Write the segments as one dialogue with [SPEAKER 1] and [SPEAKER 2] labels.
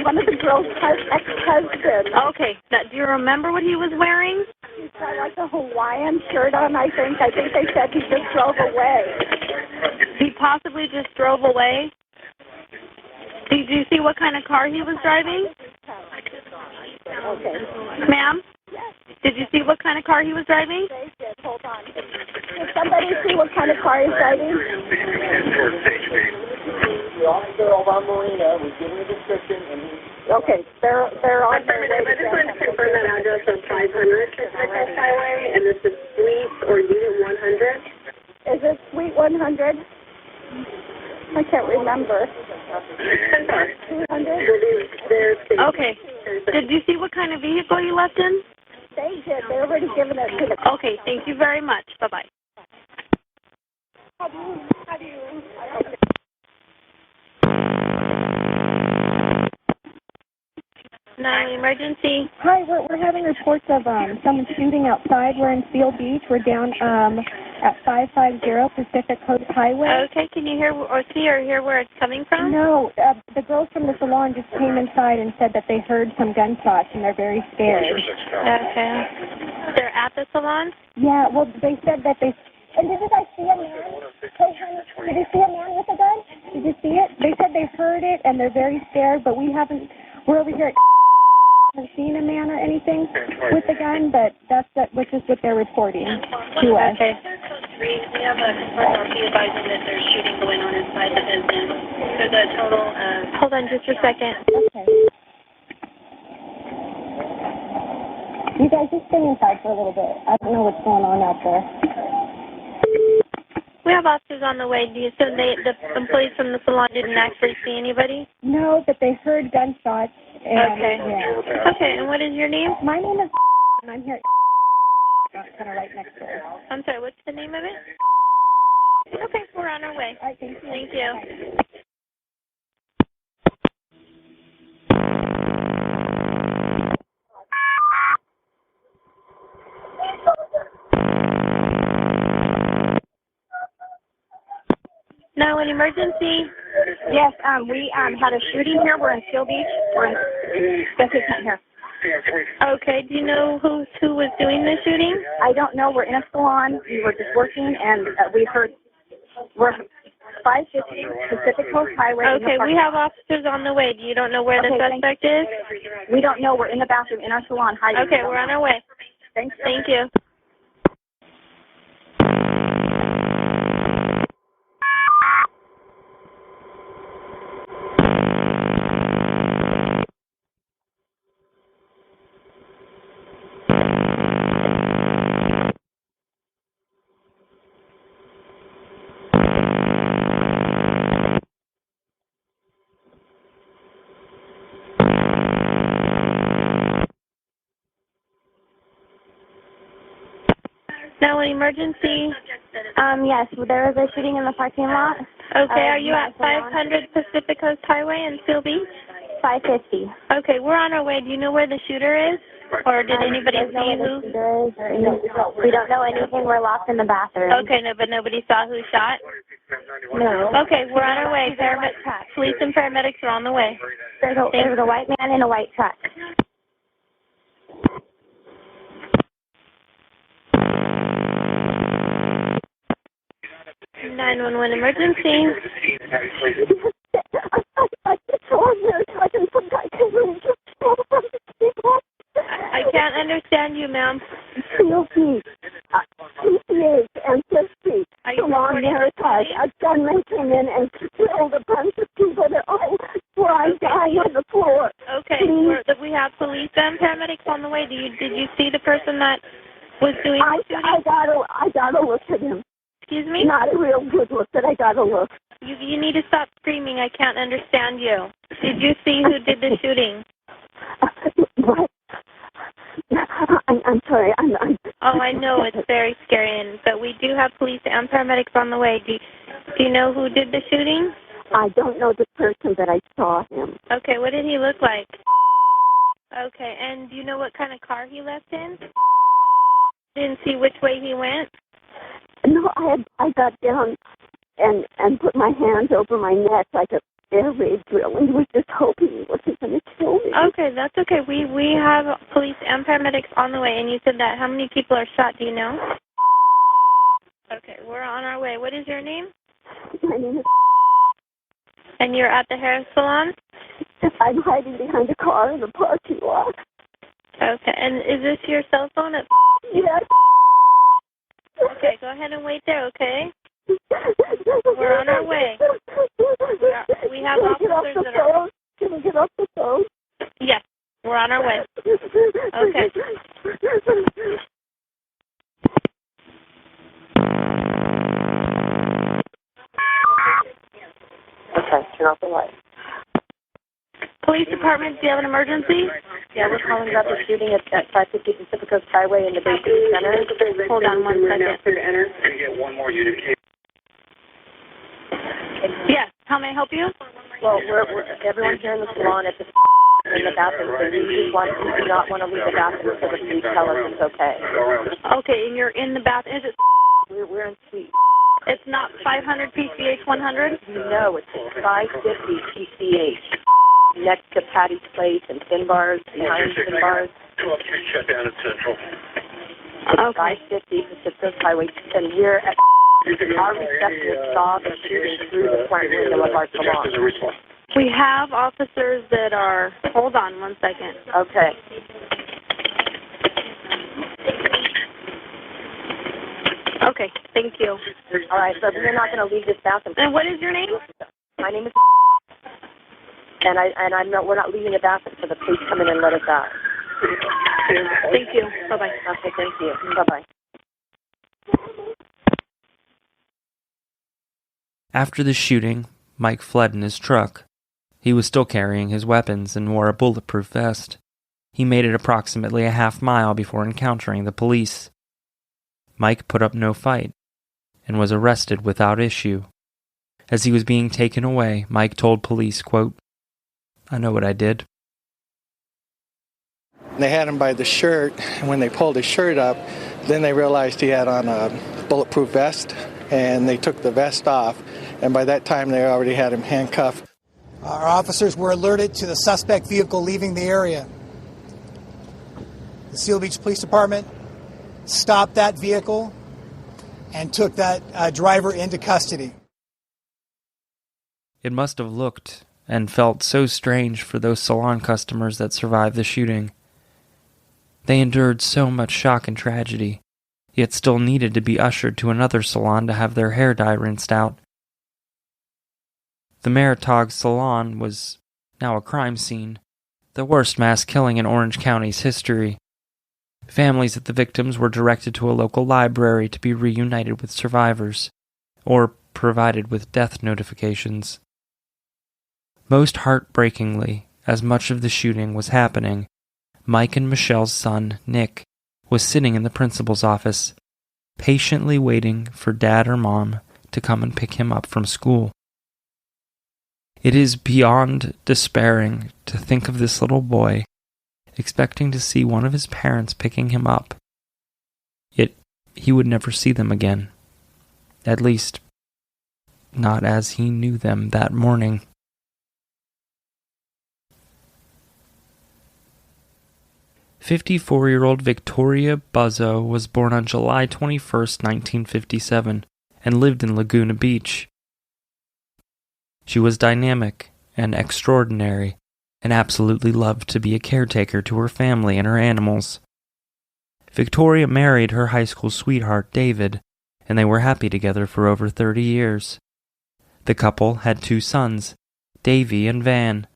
[SPEAKER 1] one of the girls' ex-husbands.
[SPEAKER 2] Okay. Now, do you remember what he was wearing?
[SPEAKER 1] He's got like a Hawaiian shirt on, I think. I think they said he just drove away.
[SPEAKER 2] He possibly just drove away? Did you see what kind of car he was driving?
[SPEAKER 1] Okay.
[SPEAKER 2] Ma'am?
[SPEAKER 1] Yes.
[SPEAKER 2] Did you see what kind of car he was driving?
[SPEAKER 1] They did. Hold on. Did somebody see what kind of car he's driving?
[SPEAKER 3] The officer over on Marina was given a description and
[SPEAKER 1] okay, they're on their way.
[SPEAKER 4] I just wanted to confirm that address of 500 Pacific Highway, and this is Suite or Unit 100.
[SPEAKER 1] Is it Suite 100? I can't remember. 200?
[SPEAKER 2] Okay. Did you see what kind of vehicle he left in?
[SPEAKER 1] They did. They already given it to the...
[SPEAKER 2] Okay, thank you very much. Bye-bye.
[SPEAKER 1] How do you...
[SPEAKER 2] Emergency.
[SPEAKER 5] Hi, we're having reports of someone shooting outside. We're in Seal Beach. We're down at 550 Pacific Coast Highway.
[SPEAKER 2] Okay, can you hear or see or hear where it's coming from?
[SPEAKER 5] No, the girls from the salon just came inside and said that they heard some gunshots and they're very scared.
[SPEAKER 2] Okay. They're at the salon?
[SPEAKER 5] Yeah, well, they said that they... And did you guys see a man? Hey, honey, did you see a man with a gun? Did you see it? They said they heard it and they're very scared, but we haven't... We're over here at... haven't seen a man or anything with a gun, but which is what they're reporting to us.
[SPEAKER 2] Okay. We have a confirmed RP advising that there's shooting going on inside the business. There's a total of... Hold on just a second.
[SPEAKER 5] Okay. You guys just stay inside for a little bit. I don't know what's going on out there.
[SPEAKER 2] We have officers on the way. Do you assume the employees from the salon didn't actually see anybody?
[SPEAKER 5] No, but they heard gunshots. And,
[SPEAKER 2] okay.
[SPEAKER 5] Yeah.
[SPEAKER 2] Okay, and what is your name?
[SPEAKER 5] My name is and I'm here kind of right next door.
[SPEAKER 2] I'm sorry, what's the name of it? Okay, we're on our way.
[SPEAKER 5] All right, thank you.
[SPEAKER 2] Thank you. Now, an emergency.
[SPEAKER 1] Yes, we had a shooting here. We're in Seal Beach. We're in... Guess who can't hear?
[SPEAKER 2] Okay, do you know who was doing the shooting?
[SPEAKER 1] I don't know. We're in a salon. We were just working, and we heard... We're 550 Pacific Coast Highway.
[SPEAKER 2] Okay, we have officers on the way. You don't know where the suspect is?
[SPEAKER 1] We don't know. We're in the bathroom in our salon hiding.
[SPEAKER 2] Okay, we're on our way.
[SPEAKER 1] Thank you.
[SPEAKER 2] Thank you. Now, an emergency.
[SPEAKER 1] Yes, there is a shooting in the parking lot.
[SPEAKER 2] Okay, are you at 500 Pacific Coast Highway in Seal Beach?
[SPEAKER 1] 550.
[SPEAKER 2] Okay, we're on our way. Do you know where the shooter is? Or did anybody see who?
[SPEAKER 1] We don't know anything. We're locked in the bathroom.
[SPEAKER 2] Okay, no, but nobody saw who shot?
[SPEAKER 1] No.
[SPEAKER 2] Okay, we're on our way. Police and paramedics are on the way.
[SPEAKER 1] There's a white man in a white truck.
[SPEAKER 2] 911 emergency. I can't understand you, ma'am.
[SPEAKER 1] Seal Beach, PCH and 50, Salon Meritage. A gunman came in and killed a bunch of people. They're all dying on the floor.
[SPEAKER 2] Okay, we have police and paramedics on the way. Did you see the person that was doing the shooting?
[SPEAKER 1] I got a look at him.
[SPEAKER 2] Excuse me?
[SPEAKER 1] Not a real good look, but I got a look.
[SPEAKER 2] You need to stop screaming. I can't understand you. Did you see who did the shooting?
[SPEAKER 1] What? I'm sorry.
[SPEAKER 2] Oh, I know. It's very scary, but we do have police and paramedics on the way. Do you know who did the shooting?
[SPEAKER 1] I don't know the person, but I saw him.
[SPEAKER 2] Okay, what did he look like? Okay, and do you know what kind of car he left in? Didn't see which way he went?
[SPEAKER 1] No, I got down and put my hands over my neck like a air raid drill, and he was just hoping he wasn't going to kill me.
[SPEAKER 2] Okay, that's okay. We have police and paramedics on the way, and you said that how many people are shot, do you know? Okay, we're on our way. What is your name?
[SPEAKER 1] My name is...
[SPEAKER 2] And you're at the hair salon?
[SPEAKER 1] I'm hiding behind a car in the parking lot.
[SPEAKER 2] Okay, and is this your cell phone?
[SPEAKER 1] Yes.
[SPEAKER 2] Okay, go ahead and wait there, okay? We're on our way. We have officers that are...
[SPEAKER 1] Can we get off the phone?
[SPEAKER 2] Yes, we're on our way. Okay.
[SPEAKER 4] Okay, turn off the light.
[SPEAKER 2] Police department, do you have an emergency?
[SPEAKER 4] Yeah, we're calling about the shooting at 550 Pacific Coast Highway in the Bay City Center.
[SPEAKER 2] Hold on 1 second.
[SPEAKER 3] Can you get one more unit?
[SPEAKER 2] Yes, how may I help you?
[SPEAKER 4] Well, we're everyone here in the salon at the in the bathroom, so we do not want to leave the bathroom until the police tell us it's okay.
[SPEAKER 2] Okay, and you're in the bathroom. Is it?
[SPEAKER 4] We're in suite.
[SPEAKER 2] It's not 500 PCH 100?
[SPEAKER 4] No, it's 550 PCH. Next to Patty's Place and Thin Bars, behind Thin Bars.
[SPEAKER 3] 12-2 shut down at Central.
[SPEAKER 2] Okay.
[SPEAKER 4] 550 Pacific Coast Highway, and we're at our receptionist saw the shooting through the front window of our salon.
[SPEAKER 2] We have officers that are... Hold on 1 second.
[SPEAKER 4] Okay.
[SPEAKER 2] Okay, thank you.
[SPEAKER 4] All right, so we're not going to leave this bathroom.
[SPEAKER 2] And what is your name?
[SPEAKER 4] My name is... And I'm not. We're not leaving the bathroom, so the police come in and let us out.
[SPEAKER 2] Thank you. Bye-bye.
[SPEAKER 4] Okay, thank you. Bye-bye.
[SPEAKER 6] After the shooting, Mike fled in his truck. He was still carrying his weapons and wore a bulletproof vest. He made it approximately a half mile before encountering the police. Mike put up no fight and was arrested without issue. As he was being taken away, Mike told police, quote, "I know what I did."
[SPEAKER 7] They had him by the shirt, and when they pulled his shirt up, then they realized he had on a bulletproof vest, and they took the vest off, and by that time they already had him handcuffed.
[SPEAKER 8] Our officers were alerted to the suspect vehicle leaving the area. The Seal Beach Police Department stopped that vehicle and took that driver into custody.
[SPEAKER 6] It must have looked and felt so strange for those salon customers that survived the shooting. They endured so much shock and tragedy, yet still needed to be ushered to another salon to have their hair dye rinsed out. The Meritage Salon was now a crime scene, the worst mass killing in Orange County's history. Families of the victims were directed to a local library to be reunited with survivors, or provided with death notifications. Most heartbreakingly, as much of the shooting was happening, Mike and Michelle's son, Nick, was sitting in the principal's office, patiently waiting for Dad or Mom to come and pick him up from school. It is beyond despairing to think of this little boy expecting to see one of his parents picking him up, yet he would never see them again. At least, not as he knew them that morning. "54-year-old Victoria Buzzo was born on July 21st, 1957, and lived in Laguna Beach. She was dynamic and extraordinary, and absolutely loved to be a caretaker to her family and her animals. Victoria married her high school sweetheart, David, and they were happy together for over 30 years. The couple had 2 sons, Davy and Van,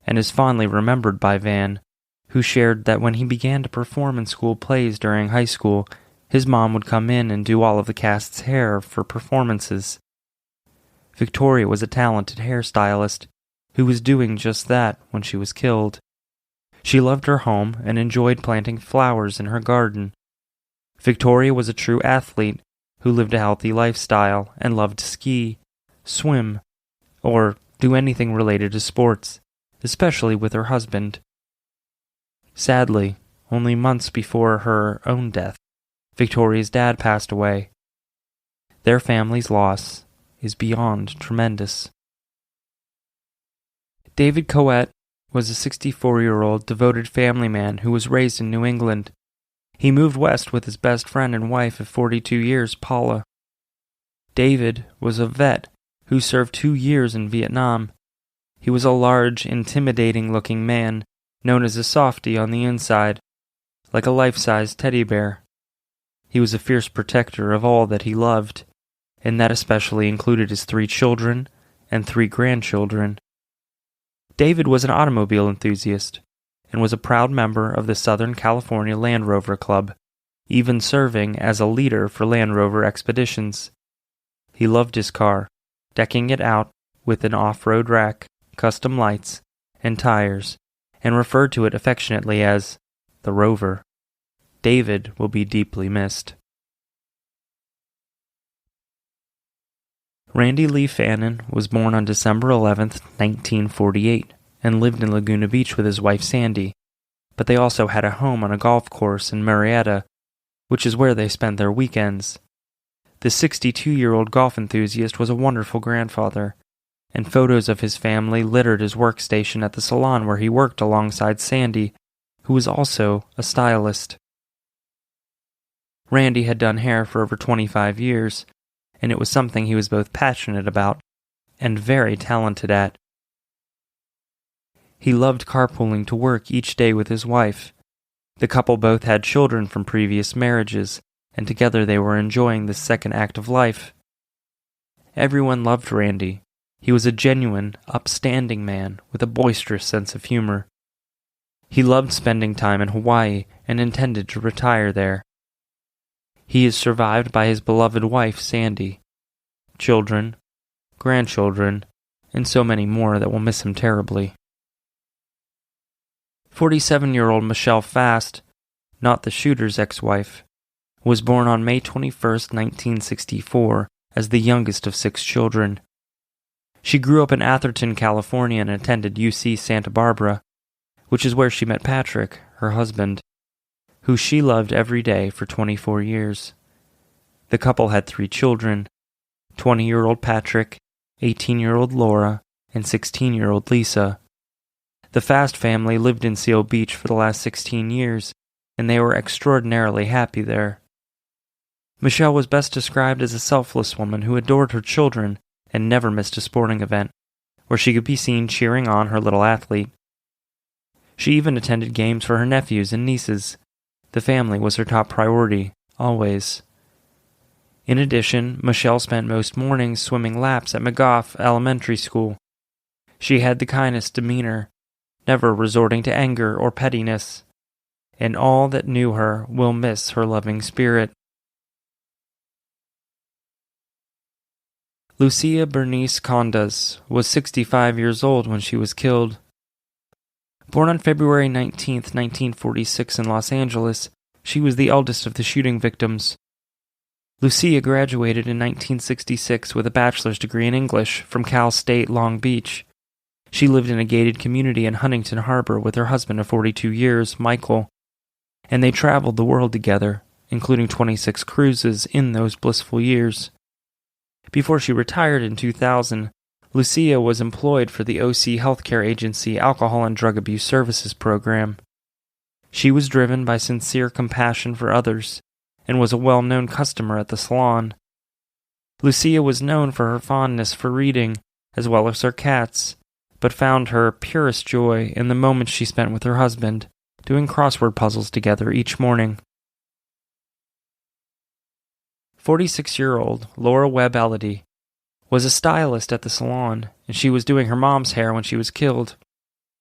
[SPEAKER 6] and is fondly remembered by Van, who shared that when he began to perform in school plays during high school, his mom would come in and do all of the cast's hair for performances. Victoria was a talented hairstylist who was doing just that when she was killed. She loved her home and enjoyed planting flowers in her garden. Victoria was a true athlete who lived a healthy lifestyle and loved to ski, swim, or do anything related to sports, especially with her husband. Sadly, only months before her own death, Victoria's dad passed away. Their family's loss is beyond tremendous. David Coette was a 64-year-old devoted family man who was raised in New England. He moved west with his best friend and wife of 42 years, Paula. David was a vet who served 2 years in Vietnam. He was a large, intimidating-looking man, known as a softie on the inside, like a life-size teddy bear. He was a fierce protector of all that he loved, and that especially included his 3 children and 3 grandchildren. David was an automobile enthusiast and was a proud member of the Southern California Land Rover Club, even serving as a leader for Land Rover expeditions. He loved his car, decking it out with an off-road rack, custom lights, and tires, and referred to it affectionately as the Rover. David will be deeply missed. Randy Lee Fannin was born on December 11, 1948, and lived in Laguna Beach with his wife Sandy, but they also had a home on a golf course in Marietta, which is where they spent their weekends. The 62-year-old golf enthusiast was a wonderful grandfather, and photos of his family littered his workstation at the salon where he worked alongside Sandy, who was also a stylist. Randy had done hair for over 25 years, and it was something he was both passionate about and very talented at. He loved carpooling to work each day with his wife. The couple both had children from previous marriages, and together they were enjoying this second act of life. Everyone loved Randy. He was a genuine, upstanding man with a boisterous sense of humor. He loved spending time in Hawaii and intended to retire there. He is survived by his beloved wife, Sandy, children, grandchildren, and so many more that will miss him terribly. 47-year-old Michelle Fast, not the shooter's ex-wife, was born on May 21, 1964, as the youngest of 6 children. She grew up in Atherton, California, and attended UC Santa Barbara, which is where she met Patrick, her husband, who she loved every day for 24 years. The couple had 3 children, 20-year-old Patrick, 18-year-old Laura, and 16-year-old Lisa. The Fast family lived in Seal Beach for the last 16 years, and they were extraordinarily happy there. Michelle was best described as a selfless woman who adored her children and never missed a sporting event, where she could be seen cheering on her little athlete. She even attended games for her nephews and nieces. The family was her top priority, always. In addition, Michelle spent most mornings swimming laps at McGough Elementary School. She had the kindest demeanor, never resorting to anger or pettiness, and all that knew her will miss her loving spirit. Lucia Bernice Condas was 65 years old when she was killed. Born on February 19, 1946 in Los Angeles, she was the eldest of the shooting victims. Lucia graduated in 1966 with a bachelor's degree in English from Cal State Long Beach. She lived in a gated community in Huntington Harbor with her husband of 42 years, Michael, and they traveled the world together, including 26 cruises in those blissful years. Before she retired in 2000, Lucia was employed for the OC Healthcare Agency Alcohol and Drug Abuse Services program. She was driven by sincere compassion for others and was a well-known customer at the salon. Lucia was known for her fondness for reading, as well as her cats, but found her purest joy in the moments she spent with her husband, doing crossword puzzles together each morning. 46-year-old Laura Webb Elodie was a stylist at the salon, and she was doing her mom's hair when she was killed.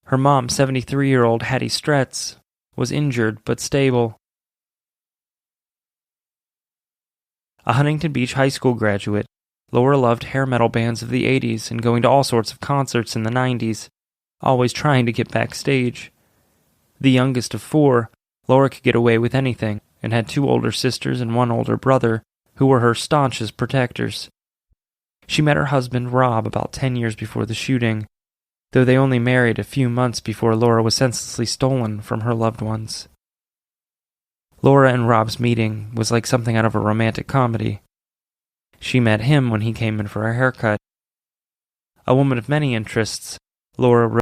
[SPEAKER 6] Her mom, 73-year-old Hattie Stretz, was injured but stable. A Huntington Beach high school graduate, Laura loved hair metal bands of the 80s and going to all sorts of concerts in the 90s, always trying to get backstage. The youngest of 4, Laura could get away with anything, and had 2 older sisters and 1 older brother, who were her staunchest protectors. She met her husband, Rob, about 10 years before the shooting, though they only married a few months before Laura was senselessly stolen from her loved ones. Laura and Rob's meeting was like something out of a romantic comedy. She met him when he came in for a haircut. A woman of many interests, Laura